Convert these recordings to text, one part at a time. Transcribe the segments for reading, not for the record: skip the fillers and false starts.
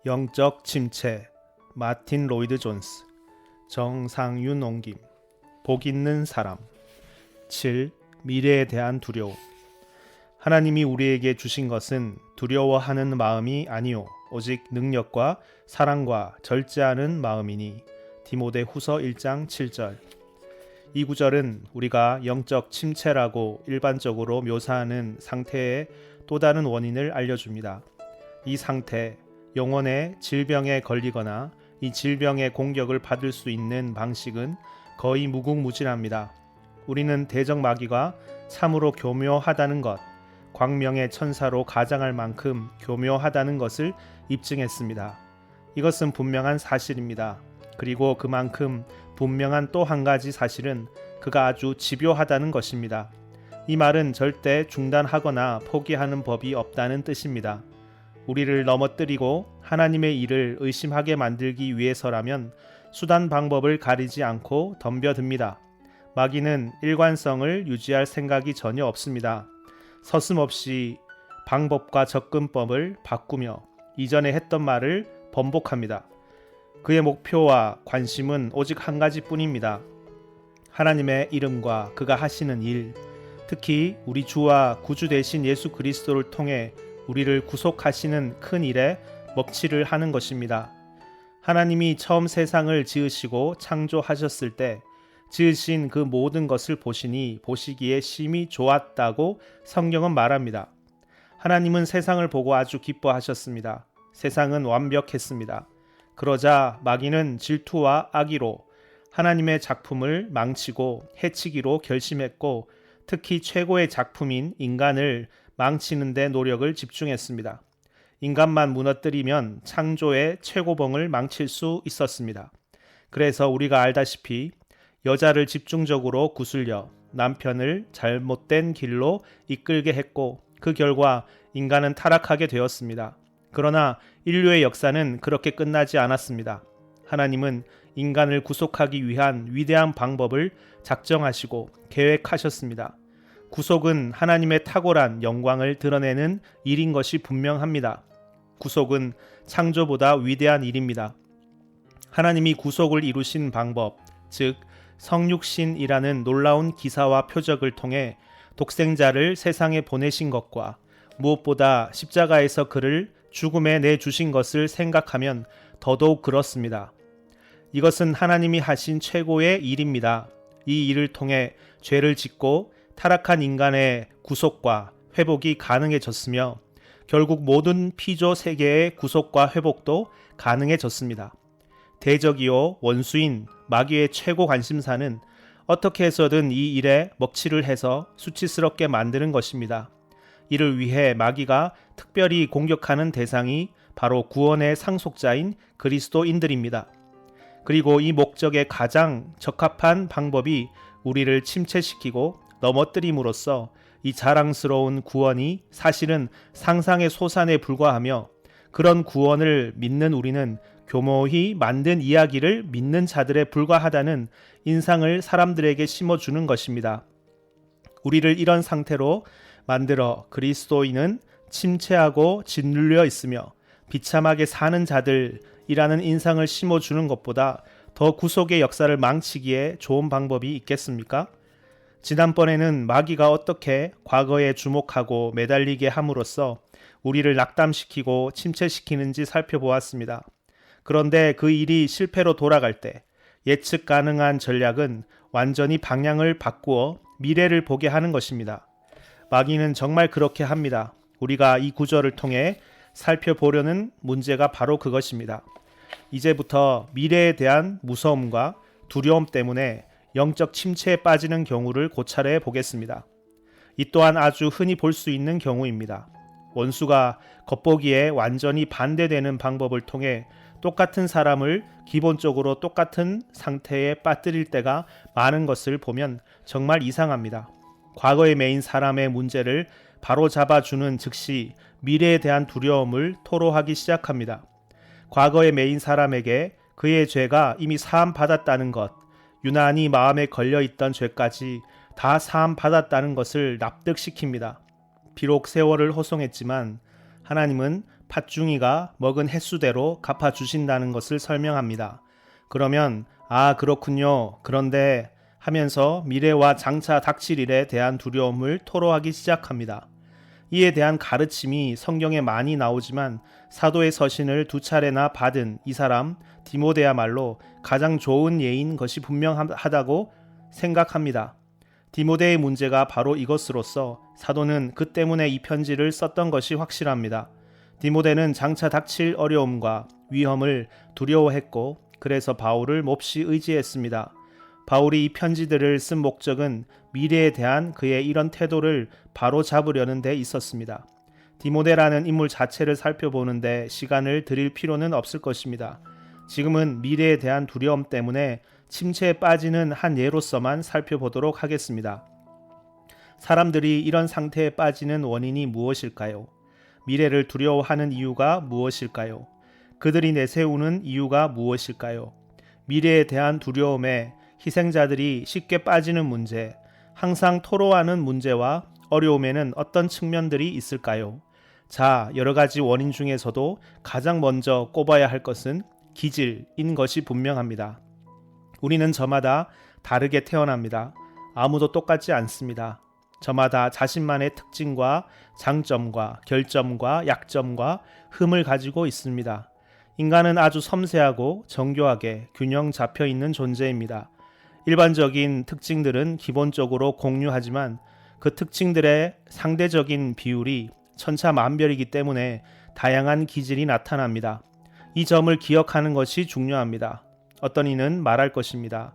영적 침체 마틴 로이드 존스 정상윤 옹김 복 있는 사람 7. 미래에 대한 두려움. 하나님이 우리에게 주신 것은 두려워하는 마음이 아니요 오직 능력과 사랑과 절제하는 마음이니. 디모데 후서 1장 7절. 이 구절은 우리가 영적 침체라고 일반적으로 묘사하는 상태의 또 다른 원인을 알려줍니다. 이 상태, 영혼의 질병에 걸리거나 이 질병의 공격을 받을 수 있는 방식은 거의 무궁무진합니다. 우리는 대적마귀가 참으로 교묘하다는 것, 광명의 천사로 가장할 만큼 교묘하다는 것을 입증했습니다. 이것은 분명한 사실입니다. 그리고 그만큼 분명한 또 한 가지 사실은 그가 아주 집요하다는 것입니다. 이 말은 절대 중단하거나 포기하는 법이 없다는 뜻입니다. 우리를 넘어뜨리고 하나님의 일을 의심하게 만들기 위해서라면 수단 방법을 가리지 않고 덤벼듭니다. 마귀는 일관성을 유지할 생각이 전혀 없습니다. 서슴없이 방법과 접근법을 바꾸며 이전에 했던 말을 번복합니다. 그의 목표와 관심은 오직 한 가지뿐입니다. 하나님의 이름과 그가 하시는 일, 특히 우리 주와 구주 되신 예수 그리스도를 통해 우리를 구속하시는 큰 일에 먹칠을 하는 것입니다. 하나님이 처음 세상을 지으시고 창조하셨을 때 지으신 그 모든 것을 보시니 보시기에 심히 좋았다고 성경은 말합니다. 하나님은 세상을 보고 아주 기뻐하셨습니다. 세상은 완벽했습니다. 그러자 마귀는 질투와 악의로 하나님의 작품을 망치고 해치기로 결심했고 특히 최고의 작품인 인간을 망치는 데 노력을 집중했습니다. 인간만 무너뜨리면 창조의 최고봉을 망칠 수 있었습니다. 그래서 우리가 알다시피 여자를 집중적으로 구슬려 남편을 잘못된 길로 이끌게 했고 그 결과 인간은 타락하게 되었습니다. 그러나 인류의 역사는 그렇게 끝나지 않았습니다. 하나님은 인간을 구속하기 위한 위대한 방법을 작정하시고 계획하셨습니다. 구속은 하나님의 탁월한 영광을 드러내는 일인 것이 분명합니다. 구속은 창조보다 위대한 일입니다. 하나님이 구속을 이루신 방법, 즉 성육신이라는 놀라운 기사와 표적을 통해 독생자를 세상에 보내신 것과 무엇보다 십자가에서 그를 죽음에 내주신 것을 생각하면 더더욱 그렇습니다. 이것은 하나님이 하신 최고의 일입니다. 이 일을 통해 죄를 짓고 타락한 인간의 구속과 회복이 가능해졌으며 결국 모든 피조 세계의 구속과 회복도 가능해졌습니다. 대적이요 원수인 마귀의 최고 관심사는 어떻게 해서든 이 일에 먹칠을 해서 수치스럽게 만드는 것입니다. 이를 위해 마귀가 특별히 공격하는 대상이 바로 구원의 상속자인 그리스도인들입니다. 그리고 이 목적에 가장 적합한 방법이 우리를 침체시키고 넘어뜨림으로써 이 자랑스러운 구원이 사실은 상상의 소산에 불과하며 그런 구원을 믿는 우리는 교모히 만든 이야기를 믿는 자들에 불과하다는 인상을 사람들에게 심어주는 것입니다. 우리를 이런 상태로 만들어 그리스도인은 침체하고 짓눌려 있으며 비참하게 사는 자들이라는 인상을 심어주는 것보다 더 구속의 역사를 망치기에 좋은 방법이 있겠습니까? 지난번에는 마귀가 어떻게 과거에 주목하고 매달리게 함으로써 우리를 낙담시키고 침체시키는지 살펴보았습니다. 그런데 그 일이 실패로 돌아갈 때 예측 가능한 전략은 완전히 방향을 바꾸어 미래를 보게 하는 것입니다. 마귀는 정말 그렇게 합니다. 우리가 이 구절을 통해 살펴보려는 문제가 바로 그것입니다. 이제부터 미래에 대한 무서움과 두려움 때문에 영적 침체에 빠지는 경우를 고찰해 보겠습니다. 이 또한 아주 흔히 볼 수 있는 경우입니다. 원수가 겉보기에 완전히 반대되는 방법을 통해 똑같은 사람을 기본적으로 똑같은 상태에 빠뜨릴 때가 많은 것을 보면 정말 이상합니다. 과거에 매인 사람의 문제를 바로 잡아주는 즉시 미래에 대한 두려움을 토로하기 시작합니다. 과거에 매인 사람에게 그의 죄가 이미 사함받았다는 것, 유난히 마음에 걸려있던 죄까지 다 사함받았다는 것을 납득시킵니다. 비록 세월을 호송했지만 하나님은 팥중이가 먹은 횟수대로 갚아주신다는 것을 설명합니다. 그러면 아 그렇군요. 그런데 하면서 미래와 장차 닥칠 일에 대한 두려움을 토로하기 시작합니다. 이에 대한 가르침이 성경에 많이 나오지만 사도의 서신을 2차례나 받은 이 사람 디모데야말로 가장 좋은 예인 것이 분명하다고 생각합니다. 디모데의 문제가 바로 이것으로서 사도는 그 때문에 이 편지를 썼던 것이 확실합니다. 디모데는 장차 닥칠 어려움과 위험을 두려워했고 그래서 바울을 몹시 의지했습니다. 바울이 이 편지들을 쓴 목적은 미래에 대한 그의 이런 태도를 바로 잡으려는 데 있었습니다. 디모데라는 인물 자체를 살펴보는데 시간을 들일 필요는 없을 것입니다. 지금은 미래에 대한 두려움 때문에 침체에 빠지는 한 예로서만 살펴보도록 하겠습니다. 사람들이 이런 상태에 빠지는 원인이 무엇일까요? 미래를 두려워하는 이유가 무엇일까요? 그들이 내세우는 이유가 무엇일까요? 미래에 대한 두려움에 희생자들이 쉽게 빠지는 문제, 항상 토로하는 문제와 어려움에는 어떤 측면들이 있을까요? 자, 여러 가지 원인 중에서도 가장 먼저 꼽아야 할 것은 기질인 것이 분명합니다. 우리는 저마다 다르게 태어납니다. 아무도 똑같지 않습니다. 저마다 자신만의 특징과 장점과 결점과 약점과 흠을 가지고 있습니다. 인간은 아주 섬세하고 정교하게 균형 잡혀 있는 존재입니다. 일반적인 특징들은 기본적으로 공유하지만 그 특징들의 상대적인 비율이 천차만별이기 때문에 다양한 기질이 나타납니다. 이 점을 기억하는 것이 중요합니다. 어떤 이는 말할 것입니다.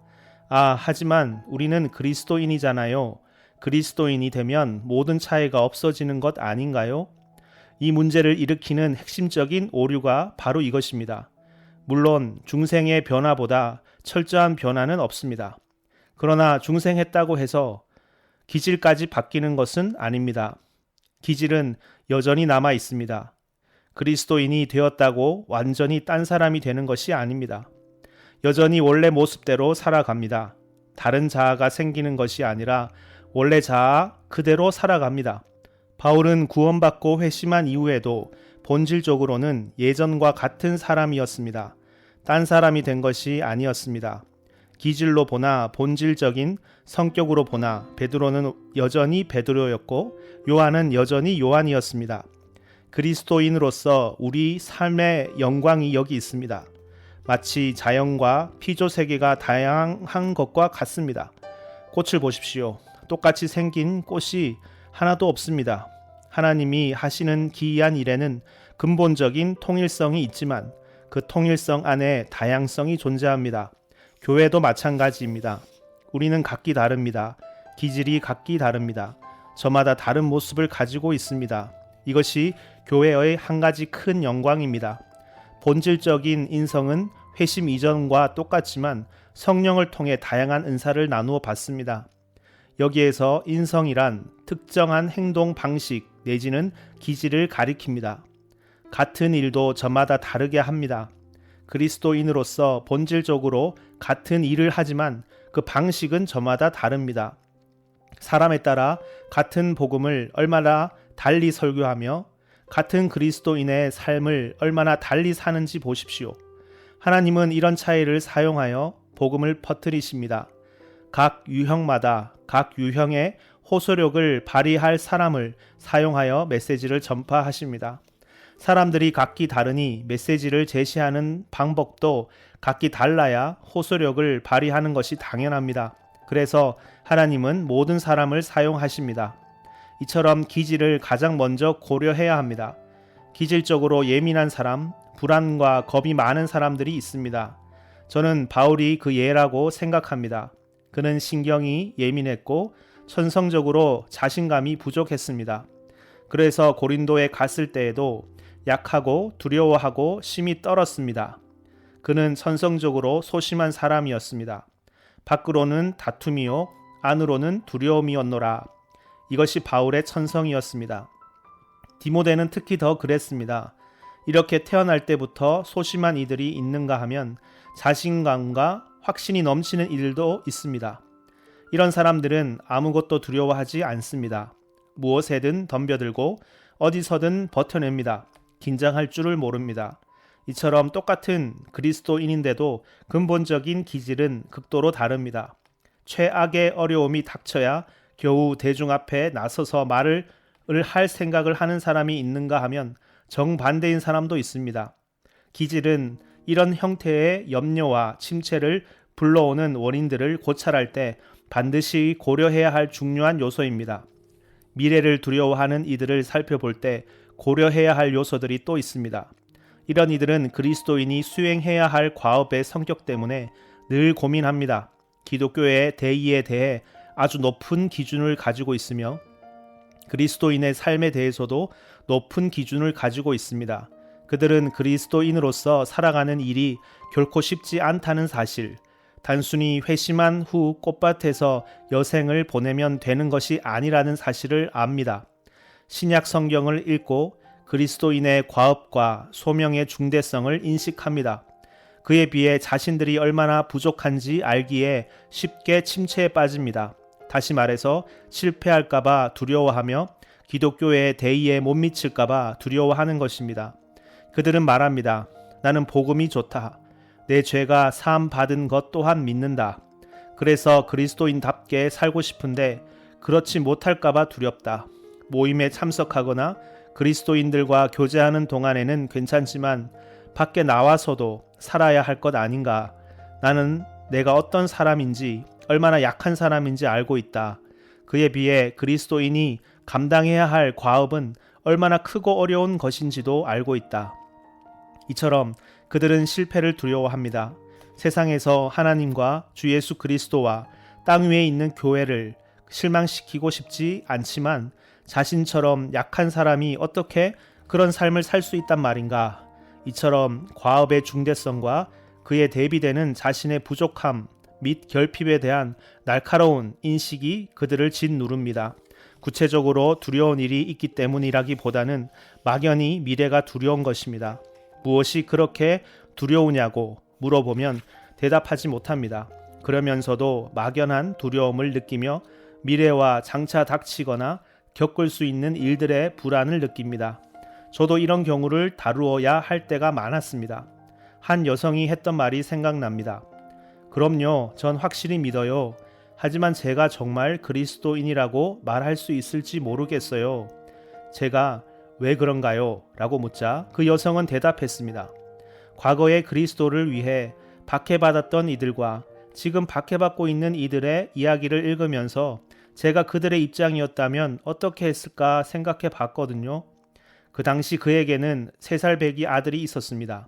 하지만 우리는 그리스도인이잖아요. 그리스도인이 되면 모든 차이가 없어지는 것 아닌가요? 이 문제를 일으키는 핵심적인 오류가 바로 이것입니다. 물론 중생의 변화보다 철저한 변화는 없습니다. 그러나 중생했다고 해서 기질까지 바뀌는 것은 아닙니다. 기질은 여전히 남아 있습니다. 그리스도인이 되었다고 완전히 딴 사람이 되는 것이 아닙니다. 여전히 원래 모습대로 살아갑니다. 다른 자아가 생기는 것이 아니라 원래 자아 그대로 살아갑니다. 바울은 구원받고 회심한 이후에도 본질적으로는 예전과 같은 사람이었습니다. 딴 사람이 된 것이 아니었습니다. 기질로 보나 본질적인 성격으로 보나 베드로는 여전히 베드로였고 요한은 여전히 요한이었습니다. 그리스도인으로서 우리 삶의 영광이 여기 있습니다. 마치 자연과 피조 세계가 다양한 것과 같습니다. 꽃을 보십시오. 똑같이 생긴 꽃이 하나도 없습니다. 하나님이 하시는 기이한 일에는 근본적인 통일성이 있지만 그 통일성 안에 다양성이 존재합니다. 교회도 마찬가지입니다. 우리는 각기 다릅니다. 기질이 각기 다릅니다. 저마다 다른 모습을 가지고 있습니다. 이것이 교회의 한 가지 큰 영광입니다. 본질적인 인성은 회심 이전과 똑같지만 성령을 통해 다양한 은사를 나누어 받습니다. 여기에서 인성이란 특정한 행동 방식 내지는 기질을 가리킵니다. 같은 일도 저마다 다르게 합니다. 그리스도인으로서 본질적으로 같은 일을 하지만 그 방식은 저마다 다릅니다. 사람에 따라 같은 복음을 얼마나 달리 설교하며 같은 그리스도인의 삶을 얼마나 달리 사는지 보십시오. 하나님은 이런 차이를 사용하여 복음을 퍼뜨리십니다. 각 유형마다 각 유형의 호소력을 발휘할 사람을 사용하여 메시지를 전파하십니다. 사람들이 각기 다르니 메시지를 제시하는 방법도 각기 달라야 호소력을 발휘하는 것이 당연합니다. 그래서 하나님은 모든 사람을 사용하십니다. 이처럼 기질을 가장 먼저 고려해야 합니다. 기질적으로 예민한 사람, 불안과 겁이 많은 사람들이 있습니다. 저는 바울이 그 예라고 생각합니다. 그는 신경이 예민했고 천성적으로 자신감이 부족했습니다. 그래서 고린도에 갔을 때에도 약하고 두려워하고 심히 떨었습니다. 그는 천성적으로 소심한 사람이었습니다. 밖으로는 다툼이요 안으로는 두려움이었노라. 이것이 바울의 천성이었습니다. 디모데는 특히 더 그랬습니다. 이렇게 태어날 때부터 소심한 이들이 있는가 하면 자신감과 확신이 넘치는 이들도 있습니다. 이런 사람들은 아무것도 두려워하지 않습니다. 무엇에든 덤벼들고 어디서든 버텨냅니다. 긴장할 줄을 모릅니다. 이처럼 똑같은 그리스도인인데도 근본적인 기질은 극도로 다릅니다. 최악의 어려움이 닥쳐야 겨우 대중 앞에 나서서 말을 할 생각을 하는 사람이 있는가 하면 정반대인 사람도 있습니다. 기질은 이런 형태의 염려와 침체를 불러오는 원인들을 고찰할 때 반드시 고려해야 할 중요한 요소입니다. 미래를 두려워하는 이들을 살펴볼 때 고려해야 할 요소들이 또 있습니다. 이런 이들은 그리스도인이 수행해야 할 과업의 성격 때문에 늘 고민합니다. 기독교의 대의에 대해 아주 높은 기준을 가지고 있으며 그리스도인의 삶에 대해서도 높은 기준을 가지고 있습니다. 그들은 그리스도인으로서 살아가는 일이 결코 쉽지 않다는 사실, 단순히 회심한 후 꽃밭에서 여생을 보내면 되는 것이 아니라는 사실을 압니다. 신약 성경을 읽고 그리스도인의 과업과 소명의 중대성을 인식합니다. 그에 비해 자신들이 얼마나 부족한지 알기에 쉽게 침체에 빠집니다. 다시 말해서 실패할까봐 두려워하며 기독교의 대의에 못 미칠까봐 두려워하는 것입니다. 그들은 말합니다. 나는 복음이 좋다. 내 죄가 사함 받은 것 또한 믿는다. 그래서 그리스도인답게 살고 싶은데 그렇지 못할까봐 두렵다. 모임에 참석하거나 그리스도인들과 교제하는 동안에는 괜찮지만 밖에 나와서도 살아야 할 것 아닌가. 나는 내가 어떤 사람인지 얼마나 약한 사람인지 알고 있다. 그에 비해 그리스도인이 감당해야 할 과업은 얼마나 크고 어려운 것인지도 알고 있다. 이처럼 그들은 실패를 두려워합니다. 세상에서 하나님과 주 예수 그리스도와 땅 위에 있는 교회를 실망시키고 싶지 않지만 자신처럼 약한 사람이 어떻게 그런 삶을 살 수 있단 말인가. 이처럼 과업의 중대성과 그에 대비되는 자신의 부족함 및 결핍에 대한 날카로운 인식이 그들을 짓누릅니다. 구체적으로 두려운 일이 있기 때문이라기보다는 막연히 미래가 두려운 것입니다. 무엇이 그렇게 두려우냐고 물어보면 대답하지 못합니다. 그러면서도 막연한 두려움을 느끼며 미래와 장차 닥치거나 겪을 수 있는 일들의 불안을 느낍니다. 저도 이런 경우를 다루어야 할 때가 많았습니다. 한 여성이 했던 말이 생각납니다. 그럼요, 전 확실히 믿어요. 하지만 제가 정말 그리스도인이라고 말할 수 있을지 모르겠어요. 제가 왜 그런가요? 라고 묻자 그 여성은 대답했습니다. 과거의 그리스도를 위해 박해받았던 이들과 지금 박해받고 있는 이들의 이야기를 읽으면서 제가 그들의 입장이었다면 어떻게 했을까 생각해 봤거든요. 그 당시 그에게는 3살 배기 아들이 있었습니다.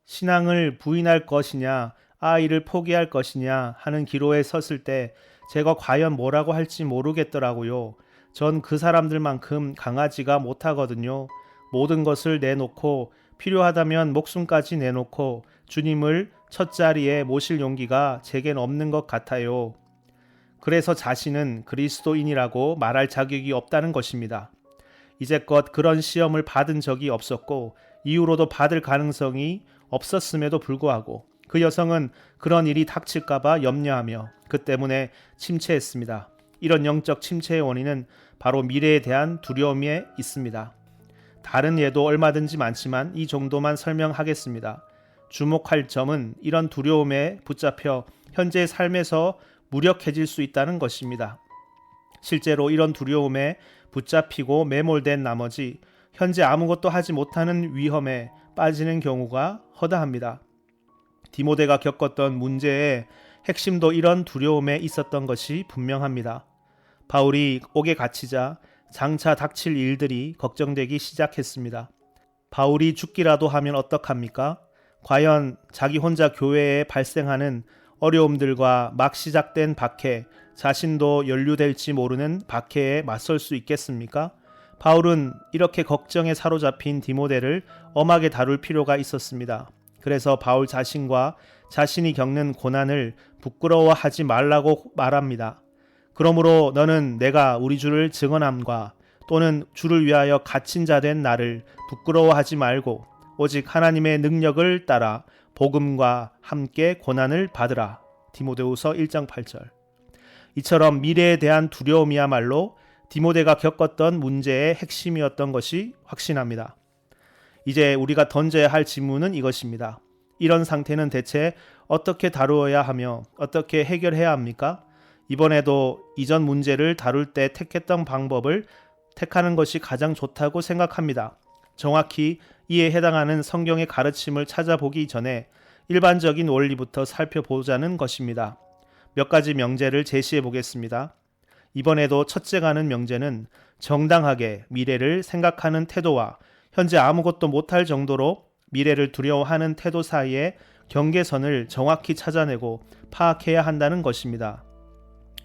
신앙을 부인할 것이냐, 아이를 포기할 것이냐 하는 기로에 섰을 때 제가 과연 뭐라고 할지 모르겠더라고요. 전 그 사람들만큼 강하지가 못하거든요. 모든 것을 내놓고 필요하다면 목숨까지 내놓고 주님을 첫 자리에 모실 용기가 제겐 없는 것 같아요. 그래서 자신은 그리스도인이라고 말할 자격이 없다는 것입니다. 이제껏 그런 시험을 받은 적이 없었고 이후로도 받을 가능성이 없었음에도 불구하고 그 여성은 그런 일이 닥칠까봐 염려하며 그 때문에 침체했습니다. 이런 영적 침체의 원인은 바로 미래에 대한 두려움에 있습니다. 다른 예도 얼마든지 많지만 이 정도만 설명하겠습니다. 주목할 점은 이런 두려움에 붙잡혀 현재의 삶에서 무력해질 수 있다는 것입니다. 실제로 이런 두려움에 붙잡히고 매몰된 나머지 현재 아무것도 하지 못하는 위험에 빠지는 경우가 허다합니다. 디모데가 겪었던 문제의 핵심도 이런 두려움에 있었던 것이 분명합니다. 바울이 옥에 갇히자 장차 닥칠 일들이 걱정되기 시작했습니다. 바울이 죽기라도 하면 어떡합니까? 과연 자기 혼자 교회에 발생하는 어려움들과 막 시작된 박해, 자신도 연루될지 모르는 박해에 맞설 수 있겠습니까? 바울은 이렇게 걱정에 사로잡힌 디모데를 엄하게 다룰 필요가 있었습니다. 그래서 바울 자신과 자신이 겪는 고난을 부끄러워하지 말라고 말합니다. 그러므로 너는 내가 우리 주를 증언함과 또는 주를 위하여 갇힌 자 된 나를 부끄러워하지 말고 오직 하나님의 능력을 따라 복음과 함께 고난을 받으라. 디모데후서 1장 8절. 이처럼 미래에 대한 두려움이야말로 디모데가 겪었던 문제의 핵심이었던 것이 확신합니다. 이제 우리가 던져야 할 질문은 이것입니다. 이런 상태는 대체 어떻게 다루어야 하며 어떻게 해결해야 합니까? 이번에도 이전 문제를 다룰 때 택했던 방법을 택하는 것이 가장 좋다고 생각합니다. 정확히 이에 해당하는 성경의 가르침을 찾아보기 전에 일반적인 원리부터 살펴보자는 것입니다. 몇 가지 명제를 제시해 보겠습니다. 이번에도 첫째 가는 명제는 정당하게 미래를 생각하는 태도와 현재 아무것도 못할 정도로 미래를 두려워하는 태도 사이의 경계선을 정확히 찾아내고 파악해야 한다는 것입니다.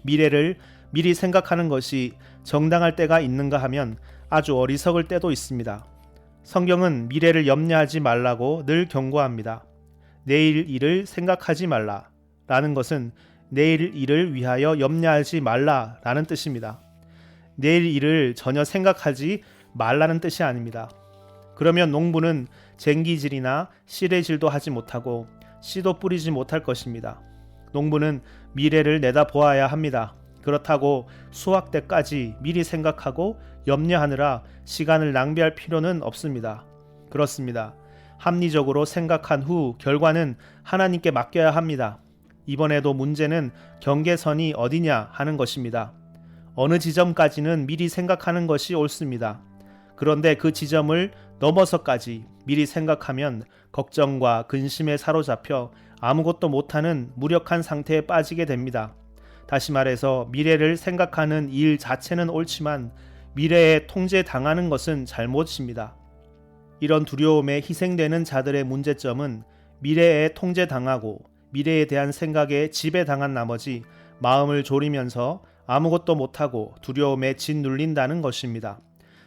미래를 미리 생각하는 것이 정당할 때가 있는가 하면 아주 어리석을 때도 있습니다. 성경은 미래를 염려하지 말라고 늘 경고합니다. 내일 일을 생각하지 말라 라는 것은 내일 일을 위하여 염려하지 말라 라는 뜻입니다. 내일 일을 전혀 생각하지 말라는 뜻이 아닙니다. 그러면 농부는 쟁기질이나 씨래질도 하지 못하고 씨도 뿌리지 못할 것입니다. 농부는 미래를 내다보아야 합니다. 그렇다고 수확 때까지 미리 생각하고 염려하느라 시간을 낭비할 필요는 없습니다. 그렇습니다. 합리적으로 생각한 후 결과는 하나님께 맡겨야 합니다. 이번에도 문제는 경계선이 어디냐 하는 것입니다. 어느 지점까지는 미리 생각하는 것이 옳습니다. 그런데 그 지점을 넘어서까지 미리 생각하면 걱정과 근심에 사로잡혀 아무것도 못하는 무력한 상태에 빠지게 됩니다. 다시 말해서 미래를 생각하는 일 자체는 옳지만 미래에 통제당하는 것은 잘못입니다. 이런 두려움에 희생되는 자들의 문제점은 미래에 통제당하고 미래에 대한 생각에 지배당한 나머지 마음을 졸이면서 아무것도 못하고 두려움에 짓눌린다는 것입니다.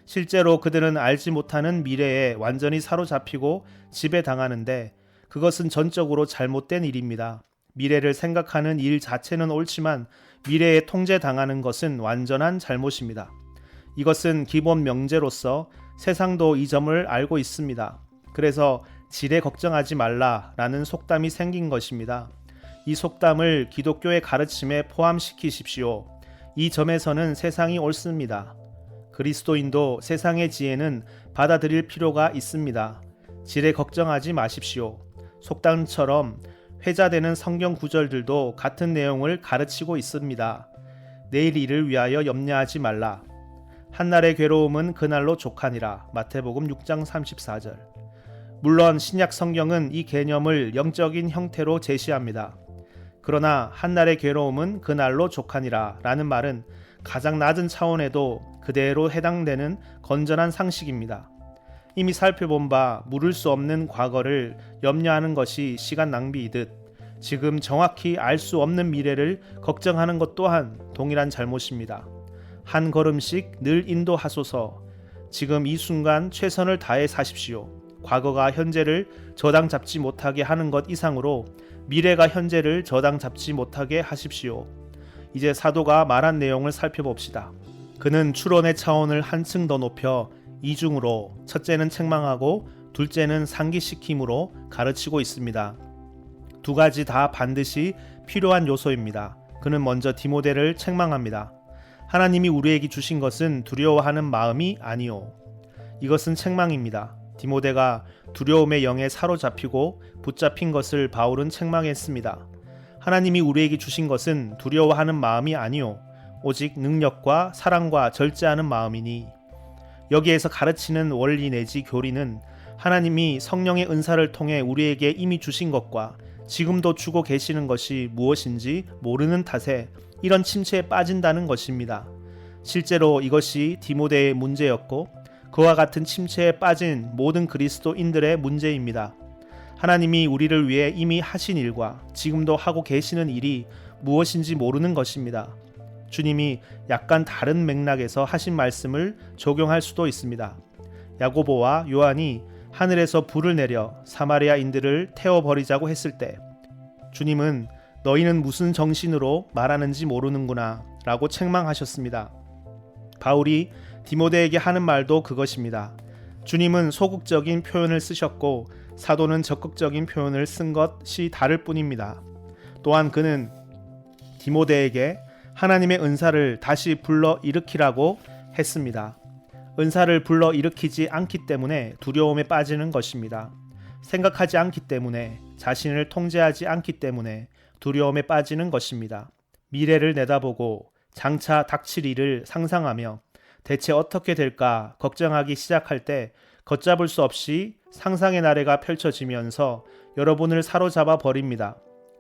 실제로 그들은 알지 못하는 미래에 완전히 사로잡히고 지배당하는데 그것은 전적으로 잘못된 일입니다. 미래를 생각하는 일 자체는 옳지만 미래에 통제당하는 것은 완전한 잘못입니다. 이것은 기본 명제로서 세상도 이 점을 알고 있습니다. 그래서 지레 걱정하지 말라라는 속담이 생긴 것입니다. 이 속담을 기독교의 가르침에 포함시키십시오. 이 점에서는 세상이 옳습니다. 그리스도인도 세상의 지혜는 받아들일 필요가 있습니다. 지레 걱정하지 마십시오. 속담처럼 회자되는 성경 구절들도 같은 내용을 가르치고 있습니다. 내일 일을 위하여 염려하지 말라. 한날의 괴로움은 그날로 족하니라. 마태복음 6장 34절. 물론 신약 성경은 이 개념을 영적인 형태로 제시합니다. 그러나 한날의 괴로움은 그날로 족하니라 라는 말은 가장 낮은 차원에도 그대로 해당되는 건전한 상식입니다. 이미 살펴본 바 물을 수 없는 과거를 염려하는 것이 시간 낭비이듯 지금 정확히 알 수 없는 미래를 걱정하는 것 또한 동일한 잘못입니다. 한 걸음씩 늘 인도하소서. 지금 이 순간 최선을 다해 사십시오. 과거가 현재를 저당 잡지 못하게 하는 것 이상으로 미래가 현재를 저당 잡지 못하게 하십시오. 이제 사도가 말한 내용을 살펴봅시다. 그는 추론의 차원을 한층 더 높여 이중으로 첫째는 책망하고 둘째는 상기시킴으로 가르치고 있습니다. 두 가지 다 반드시 필요한 요소입니다. 그는 먼저 디모데를 책망합니다. 하나님이 우리에게 주신 것은 두려워하는 마음이 아니오. 이것은 책망입니다. 디모데가 두려움의 영에 사로잡히고 붙잡힌 것을 바울은 책망했습니다. 하나님이 우리에게 주신 것은 두려워하는 마음이 아니오. 오직 능력과 사랑과 절제하는 마음이니. 여기에서 가르치는 원리 내지 교리는 하나님이 성령의 은사를 통해 우리에게 이미 주신 것과 지금도 주고 계시는 것이 무엇인지 모르는 탓에 이런 침체에 빠진다는 것입니다. 실제로 이것이 디모데의 문제였고 그와 같은 침체에 빠진 모든 그리스도인들의 문제입니다. 하나님이 우리를 위해 이미 하신 일과 지금도 하고 계시는 일이 무엇인지 모르는 것입니다. 주님이 약간 다른 맥락에서 하신 말씀을 적용할 수도 있습니다. 야고보와 요한이 하늘에서 불을 내려 사마리아인들을 태워버리자고 했을 때 주님은 너희는 무슨 정신으로 말하는지 모르는구나 라고 책망하셨습니다. 바울이 디모데에게 하는 말도 그것입니다. 주님은 소극적인 표현을 쓰셨고 사도는 적극적인 표현을 쓴 것이 다를 뿐입니다. 또한 그는 디모데에게 하나님의 은사를 다시 불러 일으키라고 했습니다. 은사를 불러 일으키지 않기 때문에 두려움에 빠지는 것입니다. 생각하지 않기 때문에, 자신을 통제하지 않기 때문에 두려움에 빠지는 것입니다. 미래를 내다보고 장차 닥칠 일을 상상하며 대체 어떻게 될까 걱정하기 시작할 때 걷잡을 수 없이 상상의 나래가 펼쳐지면서 여러분을 사로잡아 버립니다.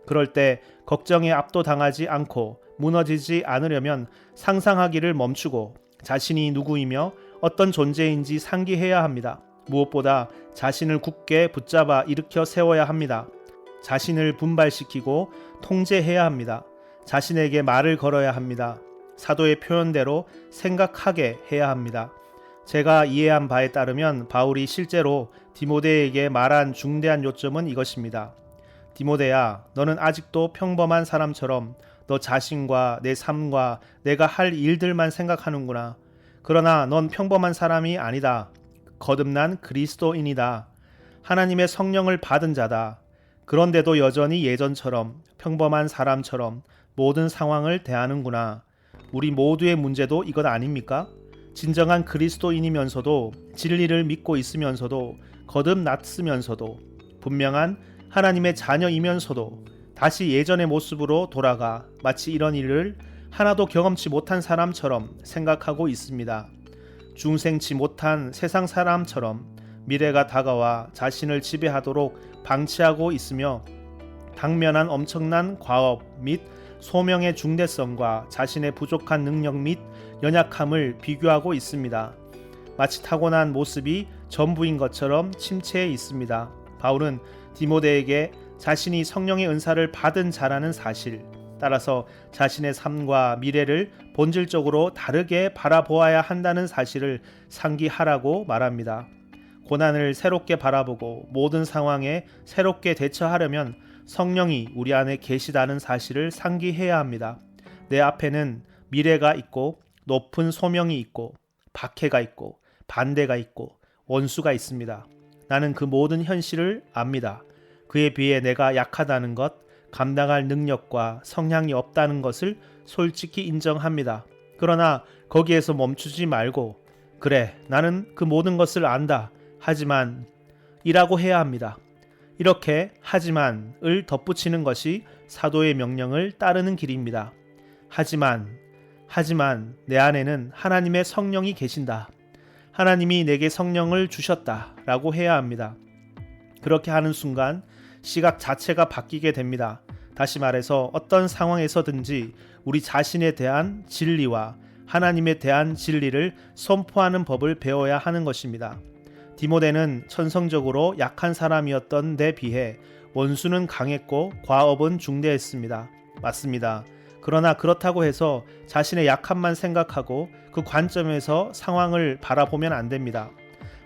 그럴 때 걱정에 압도당하지 않고 무너지지 않으려면 상상하기를 멈추고 자신이 누구이며 어떤 존재인지 상기해야 합니다. 무엇보다 자신을 굳게 붙잡아 일으켜 세워야 합니다. 자신을 분발시키고 통제해야 합니다. 자신에게 말을 걸어야 합니다. 사도의 표현대로 생각하게 해야 합니다. 제가 이해한 바에 따르면 바울이 실제로 디모데에게 말한 중대한 요점은 이것입니다. 디모데야, 너는 아직도 평범한 사람처럼 너 자신과 내 삶과 내가 할 일들만 생각하는구나. 그러나 넌 평범한 사람이 아니다. 거듭난 그리스도인이다. 하나님의 성령을 받은 자다. 그런데도 여전히 예전처럼 평범한 사람처럼 모든 상황을 대하는구나. 우리 모두의 문제도 이것 아닙니까? 진정한 그리스도인이면서도 진리를 믿고 있으면서도 거듭났으면서도 분명한 하나님의 자녀이면서도 다시 예전의 모습으로 돌아가 마치 이런 일을 하나도 경험치 못한 사람처럼 생각하고 있습니다. 중생치 못한 세상 사람처럼 미래가 다가와 자신을 지배하도록 방치하고 있으며 당면한 엄청난 과업 및 소명의 중대성과 자신의 부족한 능력 및 연약함을 비교하고 있습니다. 마치 타고난 모습이 전부인 것처럼 침체해 있습니다. 바울은 디모데에게 자신이 성령의 은사를 받은 자라는 사실, 따라서 자신의 삶과 미래를 본질적으로 다르게 바라보아야 한다는 사실을 상기하라고 말합니다. 고난을 새롭게 바라보고 모든 상황에 새롭게 대처하려면 성령이 우리 안에 계시다는 사실을 상기해야 합니다. 내 앞에는 미래가 있고 높은 소명이 있고 박해가 있고 반대가 있고 원수가 있습니다. 나는 그 모든 현실을 압니다. 그에 비해 내가 약하다는 것, 감당할 능력과 성향이 없다는 것을 솔직히 인정합니다. 그러나 거기에서 멈추지 말고 그래, 나는 그 모든 것을 안다. 하지만 이라고 해야 합니다. 이렇게 하지만을 덧붙이는 것이 사도의 명령을 따르는 길입니다. 하지만 내 안에는 하나님의 성령이 계신다. 하나님이 내게 성령을 주셨다 라고 해야 합니다. 그렇게 하는 순간 시각 자체가 바뀌게 됩니다. 다시 말해서 어떤 상황에서든지 우리 자신에 대한 진리와 하나님에 대한 진리를 선포하는 법을 배워야 하는 것입니다. 디모데는 천성적으로 약한 사람이었던 데 비해 원수는 강했고 과업은 중대했습니다. 맞습니다. 그러나 그렇다고 해서 자신의 약함만 생각하고 그 관점에서 상황을 바라보면 안 됩니다.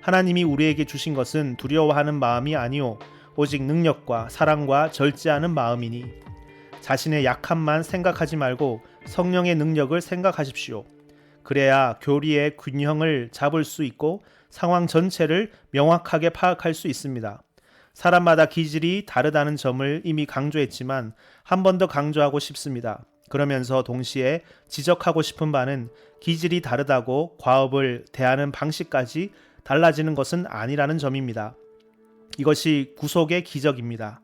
하나님이 우리에게 주신 것은 두려워하는 마음이 아니오 오직 능력과 사랑과 절제하는 마음이니 자신의 약함만 생각하지 말고 성령의 능력을 생각하십시오. 그래야 교리의 균형을 잡을 수 있고 상황 전체를 명확하게 파악할 수 있습니다. 사람마다 기질이 다르다는 점을 이미 강조했지만 한 번 더 강조하고 싶습니다. 그러면서 동시에 지적하고 싶은 바는 기질이 다르다고 과업을 대하는 방식까지 달라지는 것은 아니라는 점입니다. 이것이 구속의 기적입니다.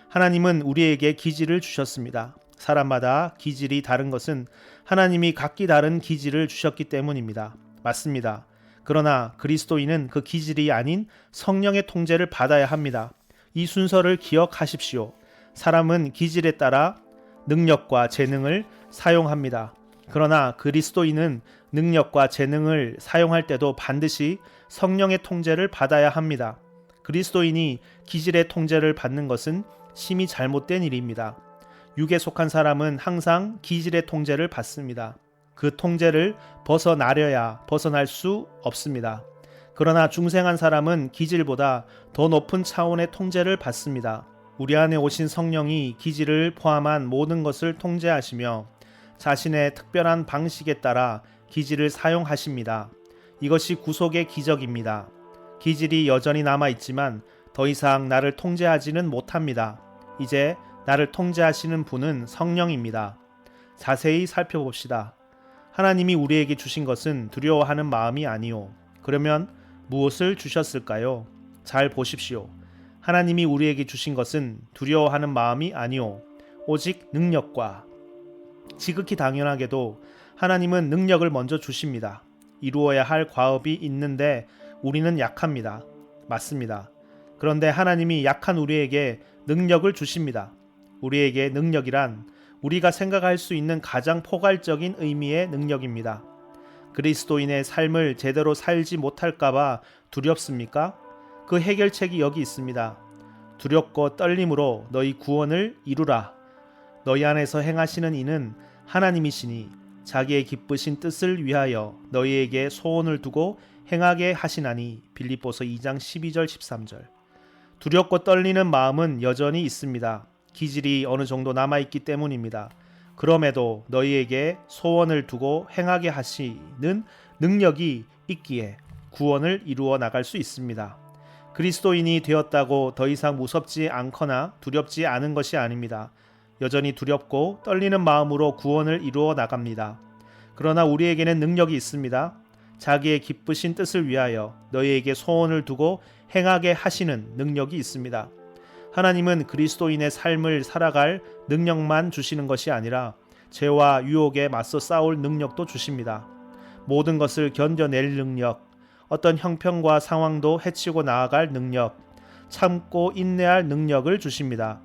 하나님은 우리에게 기질을 주셨습니다. 사람마다 기질이 다른 것은 하나님이 각기 다른 기질을 주셨기 때문입니다. 맞습니다. 그러나 그리스도인은 그 기질이 아닌 성령의 통제를 받아야 합니다. 이 순서를 기억하십시오. 사람은 기질에 따라 능력과 재능을 사용합니다. 그러나 그리스도인은 능력과 재능을 사용할 때도 반드시 성령의 통제를 받아야 합니다. 그리스도인이 기질의 통제를 받는 것은 심히 잘못된 일입니다. 육에 속한 사람은 항상 기질의 통제를 받습니다. 그 통제를 벗어나려야 벗어날 수 없습니다. 그러나 중생한 사람은 기질보다 더 높은 차원의 통제를 받습니다. 우리 안에 오신 성령이 기질을 포함한 모든 것을 통제하시며 자신의 특별한 방식에 따라 기질을 사용하십니다. 이것이 구속의 기적입니다. 기질이 여전히 남아있지만 더 이상 나를 통제하지는 못합니다. 이제 나를 통제하시는 분은 성령입니다. 자세히 살펴봅시다. 하나님이 우리에게 주신 것은 두려워하는 마음이 아니오 그러면 무엇을 주셨을까요? 잘 보십시오. 하나님이 우리에게 주신 것은 두려워하는 마음이 아니오 오직 능력과, 지극히 당연하게도 하나님은 능력을 먼저 주십니다. 이루어야 할 과업이 있는데 우리는 약합니다. 맞습니다. 그런데 하나님이 약한 우리에게 능력을 주십니다. 우리에게 능력이란 우리가 생각할 수 있는 가장 포괄적인 의미의 능력입니다. 그리스도인의 삶을 제대로 살지 못할까봐 두렵습니까? 그 해결책이 여기 있습니다. 두렵고 떨림으로 너희 구원을 이루라. 너희 안에서 행하시는 이는 하나님이시니 자기의 기쁘신 뜻을 위하여 너희에게 소원을 두고 행하게 하시나니. 빌립보서 2장 12절 13절. 두렵고 떨리는 마음은 여전히 있습니다. 기질이 어느 정도 남아있기 때문입니다. 그럼에도 너희에게 소원을 두고 행하게 하시는 능력이 있기에 구원을 이루어 나갈 수 있습니다. 그리스도인이 되었다고 더 이상 무섭지 않거나 두렵지 않은 것이 아닙니다. 여전히 두렵고 떨리는 마음으로 구원을 이루어 나갑니다. 그러나 우리에게는 능력이 있습니다. 자기의 기쁘신 뜻을 위하여 너희에게 소원을 두고 행하게 하시는 능력이 있습니다. 하나님은 그리스도인의 삶을 살아갈 능력만 주시는 것이 아니라 죄와 유혹에 맞서 싸울 능력도 주십니다. 모든 것을 견뎌낼 능력, 어떤 형편과 상황도 헤치고 나아갈 능력, 참고 인내할 능력을 주십니다.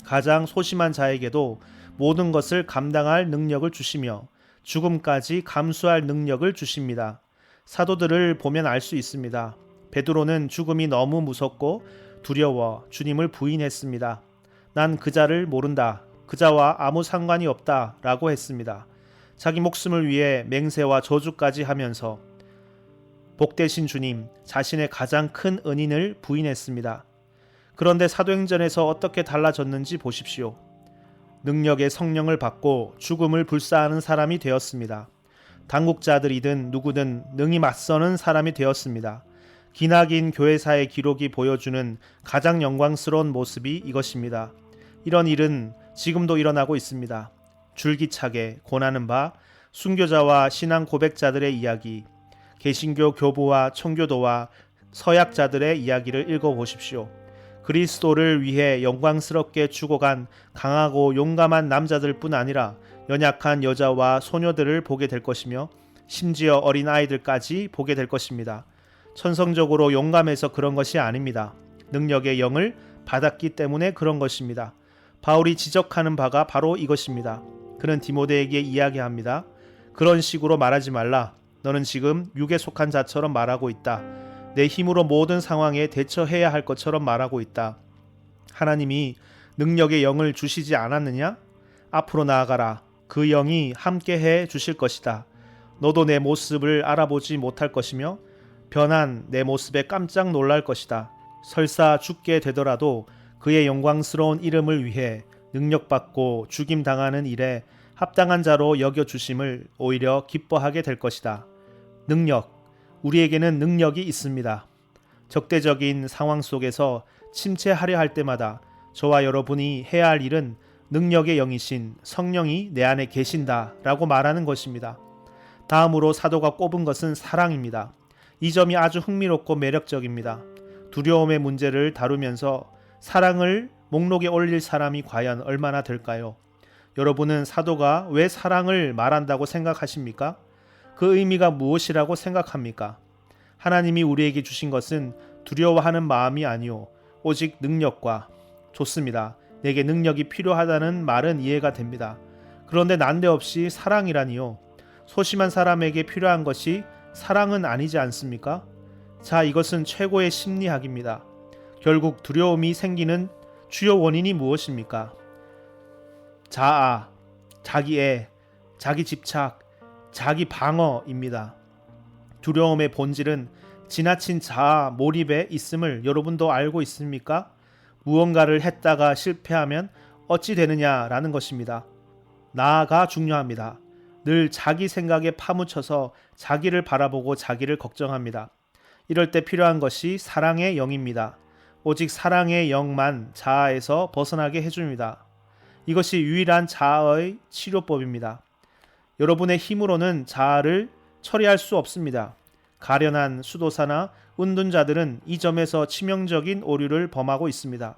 가장 소심한 자에게도 모든 것을 감당할 능력을 주시며 죽음까지 감수할 능력을 주십니다. 사도들을 보면 알 수 있습니다. 베드로는 죽음이 너무 무섭고 두려워 주님을 부인했습니다. 난 그자를 모른다. 그자와 아무 상관이 없다. 라고 했습니다. 자기 목숨을 위해 맹세와 저주까지 하면서 복되신 주님, 자신의 가장 큰 은인을 부인했습니다. 그런데 사도행전에서 어떻게 달라졌는지 보십시오. 능력의 성령을 받고 죽음을 불사하는 사람이 되었습니다. 당국자들이든 누구든 능히 맞서는 사람이 되었습니다. 기나긴 교회사의 기록이 보여주는 가장 영광스러운 모습이 이것입니다. 이런 일은 지금도 일어나고 있습니다. 줄기차게 권하는 바 순교자와 신앙 고백자들의 이야기, 개신교 교부와 청교도와 서약자들의 이야기를 읽어보십시오. 그리스도를 위해 영광스럽게 죽어간 강하고 용감한 남자들뿐 아니라 연약한 여자와 소녀들을 보게 될 것이며 심지어 어린 아이들까지 보게 될 것입니다. 천성적으로 용감해서 그런 것이 아닙니다. 능력의 영을 받았기 때문에 그런 것입니다. 바울이 지적하는 바가 바로 이것입니다. 그는 디모데에게 이야기합니다. 그런 식으로 말하지 말라. 너는 지금 육에 속한 자처럼 말하고 있다. 내 힘으로 모든 상황에 대처해야 할 것처럼 말하고 있다. 하나님이 능력의 영을 주시지 않았느냐? 앞으로 나아가라. 그 영이 함께해 주실 것이다. 너도 내 모습을 알아보지 못할 것이며 변한 내 모습에 깜짝 놀랄 것이다. 설사 죽게 되더라도 그의 영광스러운 이름을 위해 능력받고 죽임당하는 일에 합당한 자로 여겨주심을 오히려 기뻐하게 될 것이다. 능력, 우리에게는 능력이 있습니다. 적대적인 상황 속에서 침체하려 할 때마다 저와 여러분이 해야 할 일은 능력의 영이신 성령이 내 안에 계신다 라고 말하는 것입니다. 다음으로 사도가 꼽은 것은 사랑입니다. 이 점이 아주 흥미롭고 매력적입니다. 두려움의 문제를 다루면서 사랑을 목록에 올릴 사람이 과연 얼마나 될까요? 여러분은 사도가 왜 사랑을 말한다고 생각하십니까? 그 의미가 무엇이라고 생각합니까? 하나님이 우리에게 주신 것은 두려워하는 마음이 아니오 오직 능력과. 좋습니다. 내게 능력이 필요하다는 말은 이해가 됩니다. 그런데 난데없이 사랑이라니요. 소심한 사람에게 필요한 것이 사랑은 아니지 않습니까? 자, 이것은 최고의 심리학입니다. 결국 두려움이 생기는 주요 원인이 무엇입니까? 자아, 자기애, 자기 집착, 자기 방어입니다. 두려움의 본질은 지나친 자아 몰입에 있음을 여러분도 알고 있습니까? 무언가를 했다가 실패하면 어찌 되느냐라는 것입니다. 나아가 중요합니다. 늘 자기 생각에 파묻혀서 자기를 바라보고 자기를 걱정합니다. 이럴 때 필요한 것이 사랑의 영입니다. 오직 사랑의 영만 자아에서 벗어나게 해줍니다. 이것이 유일한 자아의 치료법입니다. 여러분의 힘으로는 자아를 처리할 수 없습니다. 가련한 수도사나 운둔자들은 이 점에서 치명적인 오류를 범하고 있습니다.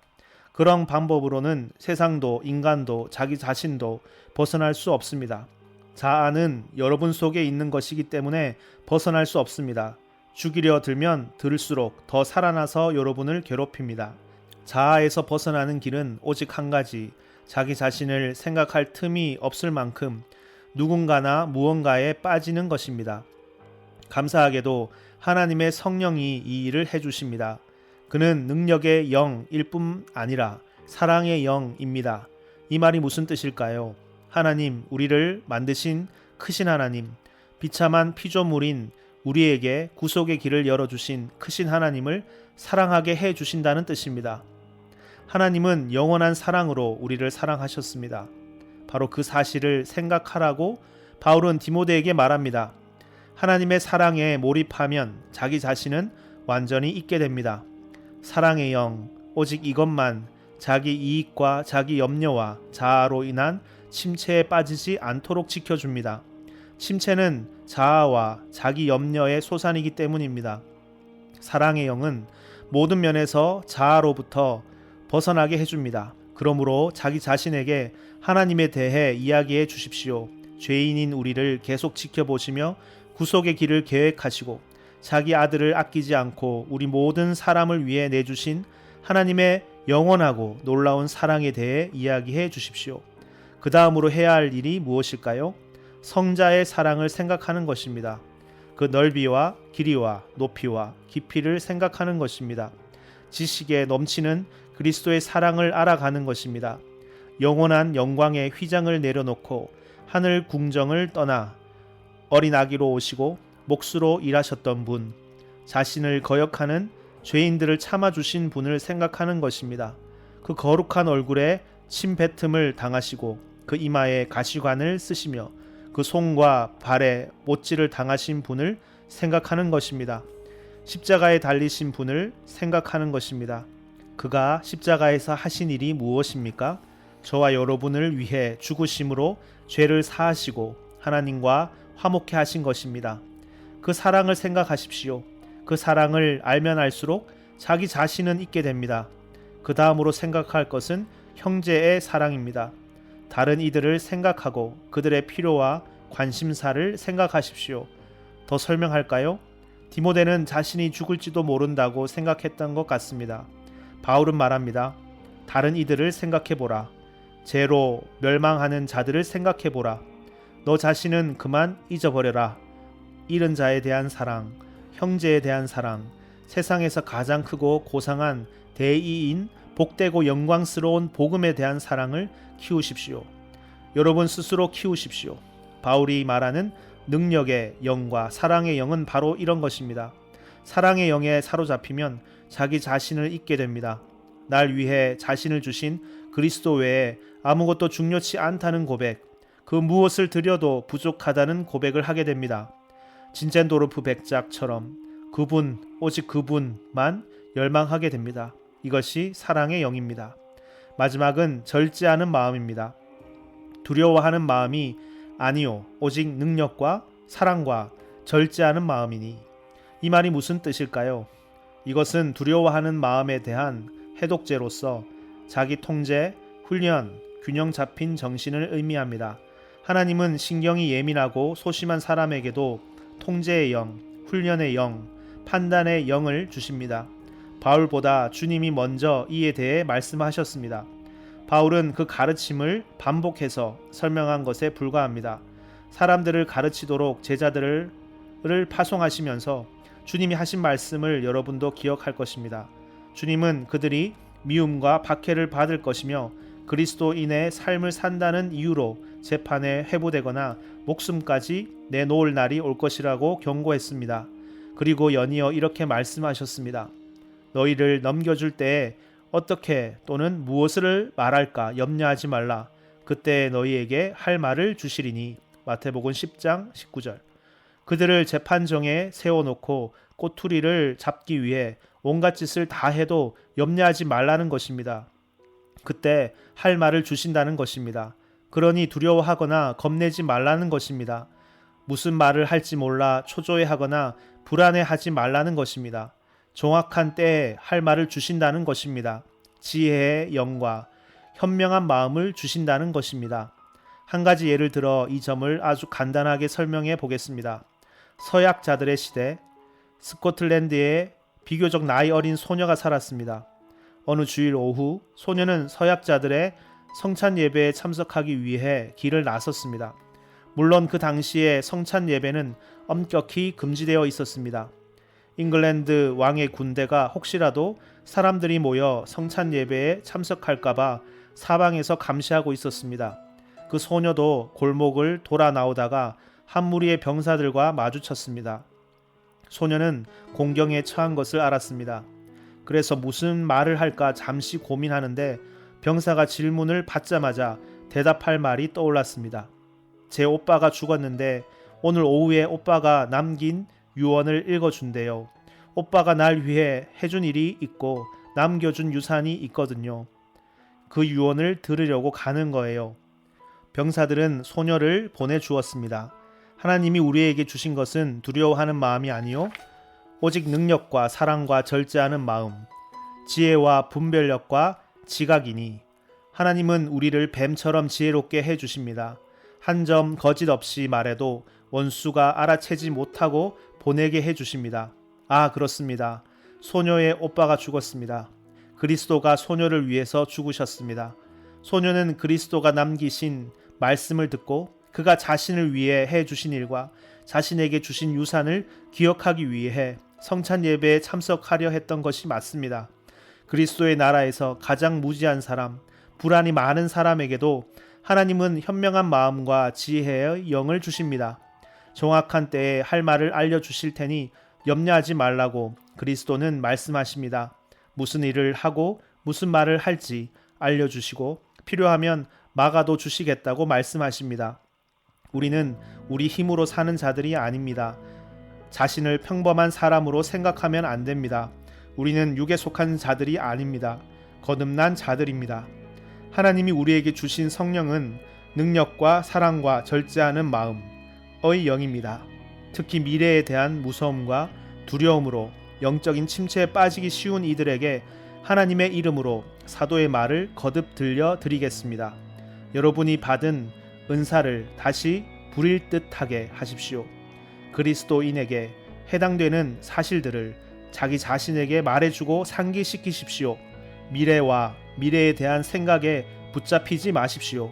그런 방법으로는 세상도 인간도 자기 자신도 벗어날 수 없습니다. 자아는 여러분 속에 있는 것이기 때문에 벗어날 수 없습니다. 죽이려 들면 들을수록 더 살아나서 여러분을 괴롭힙니다. 자아에서 벗어나는 길은 오직 한 가지, 자기 자신을 생각할 틈이 없을 만큼 누군가나 무언가에 빠지는 것입니다. 감사하게도 하나님의 성령이 이 일을 해주십니다. 그는 능력의 영일 뿐 아니라 사랑의 영입니다. 이 말이 무슨 뜻일까요? 하나님, 우리를 만드신 크신 하나님, 비참한 피조물인 우리에게 구속의 길을 열어주신 크신 하나님을 사랑하게 해주신다는 뜻입니다. 하나님은 영원한 사랑으로 우리를 사랑하셨습니다. 바로 그 사실을 생각하라고 바울은 디모데에게 말합니다. 하나님의 사랑에 몰입하면 자기 자신은 완전히 잊게 됩니다. 사랑의 영, 오직 이것만 자기 이익과 자기 염려와 자아로 인한 침체에 빠지지 않도록 지켜줍니다. 침체는 자아와 자기 염려의 소산이기 때문입니다. 사랑의 영은 모든 면에서 자아로부터 벗어나게 해줍니다. 그러므로 자기 자신에게 하나님에 대해 이야기해 주십시오. 죄인인 우리를 계속 지켜보시며 구속의 길을 계획하시고 자기 아들을 아끼지 않고 우리 모든 사람을 위해 내주신 하나님의 영원하고 놀라운 사랑에 대해 이야기해 주십시오. 그 다음으로 해야 할 일이 무엇일까요? 성자의 사랑을 생각하는 것입니다. 그 넓이와 길이와 높이와 깊이를 생각하는 것입니다. 지식에 넘치는 그리스도의 사랑을 알아가는 것입니다. 영원한 영광의 휘장을 내려놓고 하늘 궁정을 떠나 어린 아기로 오시고 몫으로 일하셨던 분, 자신을 거역하는 죄인들을 참아주신 분을 생각하는 것입니다. 그 거룩한 얼굴에 침뱉음을 당하시고 그 이마에 가시관을 쓰시며 그 손과 발에 못질을 당하신 분을 생각하는 것입니다. 십자가에 달리신 분을 생각하는 것입니다. 그가 십자가에서 하신 일이 무엇입니까? 저와 여러분을 위해 죽으심으로 죄를 사하시고 하나님과 화목케 하신 것입니다. 그 사랑을 생각하십시오. 그 사랑을 알면 알수록 자기 자신은 잊게 됩니다. 그 다음으로 생각할 것은 형제의 사랑입니다. 다른 이들을 생각하고 그들의 필요와 관심사를 생각하십시오. 더 설명할까요? 디모데는 자신이 죽을지도 모른다고 생각했던 것 같습니다. 바울은 말합니다. 다른 이들을 생각해보라. 죄로 멸망하는 자들을 생각해보라. 너 자신은 그만 잊어버려라. 잃은 자에 대한 사랑, 형제에 대한 사랑, 세상에서 가장 크고 고상한 대의인 복되고 영광스러운 복음에 대한 사랑을 키우십시오. 여러분 스스로 키우십시오. 바울이 말하는 능력의 영과 사랑의 영은 바로 이런 것입니다. 사랑의 영에 사로잡히면 자기 자신을 잊게 됩니다. 날 위해 자신을 주신 그리스도 외에 아무것도 중요치 않다는 고백, 그 무엇을 드려도 부족하다는 고백을 하게 됩니다. 진젠도르프 백작처럼 그분, 오직 그분만 열망하게 됩니다. 이것이 사랑의 영입니다. 마지막은 절제하는 마음입니다. 두려워하는 마음이 아니요, 오직 능력과 사랑과 절제하는 마음이니. 이 말이 무슨 뜻일까요? 이것은 두려워하는 마음에 대한 해독제로서 자기 통제, 훈련, 균형 잡힌 정신을 의미합니다. 하나님은 신경이 예민하고 소심한 사람에게도 통제의 영, 훈련의 영, 판단의 영을 주십니다. 바울보다 주님이 먼저 이에 대해 말씀하셨습니다. 바울은 그 가르침을 반복해서 설명한 것에 불과합니다. 사람들을 가르치도록 제자들을 파송하시면서 주님이 하신 말씀을 여러분도 기억할 것입니다. 주님은 그들이 미움과 박해를 받을 것이며 그리스도인의 삶을 산다는 이유로 재판에 회부되거나 목숨까지 내놓을 날이 올 것이라고 경고했습니다. 그리고 연이어 이렇게 말씀하셨습니다. 너희를 넘겨줄 때에 어떻게 또는 무엇을 말할까 염려하지 말라. 그때 너희에게 할 말을 주시리니. 마태복음 10장 19절. 그들을 재판정에 세워놓고 꼬투리를 잡기 위해 온갖 짓을 다 해도 염려하지 말라는 것입니다. 그때 할 말을 주신다는 것입니다. 그러니 두려워하거나 겁내지 말라는 것입니다. 무슨 말을 할지 몰라 초조해하거나 불안해하지 말라는 것입니다. 정확한 때에 할 말을 주신다는 것입니다. 지혜의 영과 현명한 마음을 주신다는 것입니다. 한 가지 예를 들어 이 점을 아주 간단하게 설명해 보겠습니다. 서약자들의 시대, 스코틀랜드에 비교적 나이 어린 소녀가 살았습니다. 어느 주일 오후 소녀는 서약자들의 성찬 예배에 참석하기 위해 길을 나섰습니다. 물론 그 당시에 성찬 예배는 엄격히 금지되어 있었습니다. 잉글랜드 왕의 군대가 혹시라도 사람들이 모여 성찬 예배에 참석할까봐 사방에서 감시하고 있었습니다. 그 소녀도 골목을 돌아 나오다가 한 무리의 병사들과 마주쳤습니다. 소녀는 공경에 처한 것을 알았습니다. 그래서 무슨 말을 할까 잠시 고민하는데 병사가 질문을 받자마자 대답할 말이 떠올랐습니다. 제 오빠가 죽었는데 오늘 오후에 오빠가 남긴 유언을 읽어준대요. 오빠가 날 위해 해준 일이 있고 남겨준 유산이 있거든요. 그 유언을 들으려고 가는 거예요. 병사들은 소녀를 보내주었습니다. 하나님이 우리에게 주신 것은 두려워하는 마음이 아니요 오직 능력과 사랑과 절제하는 마음, 지혜와 분별력과 지각이니 하나님은 우리를 뱀처럼 지혜롭게 해주십니다. 한 점 거짓 없이 말해도 원수가 알아채지 못하고 보내게 해주십니다. 아, 그렇습니다. 소녀의 오빠가 죽었습니다. 그리스도가 소녀를 위해서 죽으셨습니다. 소녀는 그리스도가 남기신 말씀을 듣고 그가 자신을 위해 해주신 일과 자신에게 주신 유산을 기억하기 위해 성찬 예배에 참석하려 했던 것이 맞습니다. 그리스도의 나라에서 가장 무지한 사람, 불안이 많은 사람에게도 하나님은 현명한 마음과 지혜의 영을 주십니다. 정확한 때에 할 말을 알려주실 테니 염려하지 말라고 그리스도는 말씀하십니다. 무슨 일을 하고 무슨 말을 할지 알려주시고 필요하면 막아도 주시겠다고 말씀하십니다. 우리는 우리 힘으로 사는 자들이 아닙니다. 자신을 평범한 사람으로 생각하면 안 됩니다. 우리는 육에 속한 자들이 아닙니다. 거듭난 자들입니다. 하나님이 우리에게 주신 성령은 능력과 사랑과 절제하는 마음의 영입니다. 특히 미래에 대한 무서움과 두려움으로 영적인 침체에 빠지기 쉬운 이들에게 하나님의 이름으로 사도의 말을 거듭 들려드리겠습니다. 여러분이 받은 은사를 다시 부릴 듯하게 하십시오. 그리스도인에게 해당되는 사실들을 자기 자신에게 말해주고 상기시키십시오. 미래와 미래에 대한 생각에 붙잡히지 마십시오.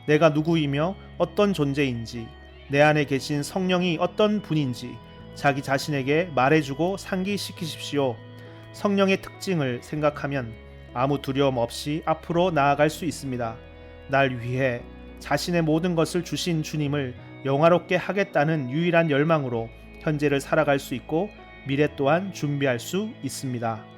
내가 누구이며 어떤 존재인지, 내 안에 계신 성령이 어떤 분인지 자기 자신에게 말해주고 상기시키십시오. 성령의 특징을 생각하면 아무 두려움 없이 앞으로 나아갈 수 있습니다. 날 위해 자신의 모든 것을 주신 주님을 영화롭게 하겠다는 유일한 열망으로 현재를 살아갈 수 있고 미래 또한 준비할 수 있습니다.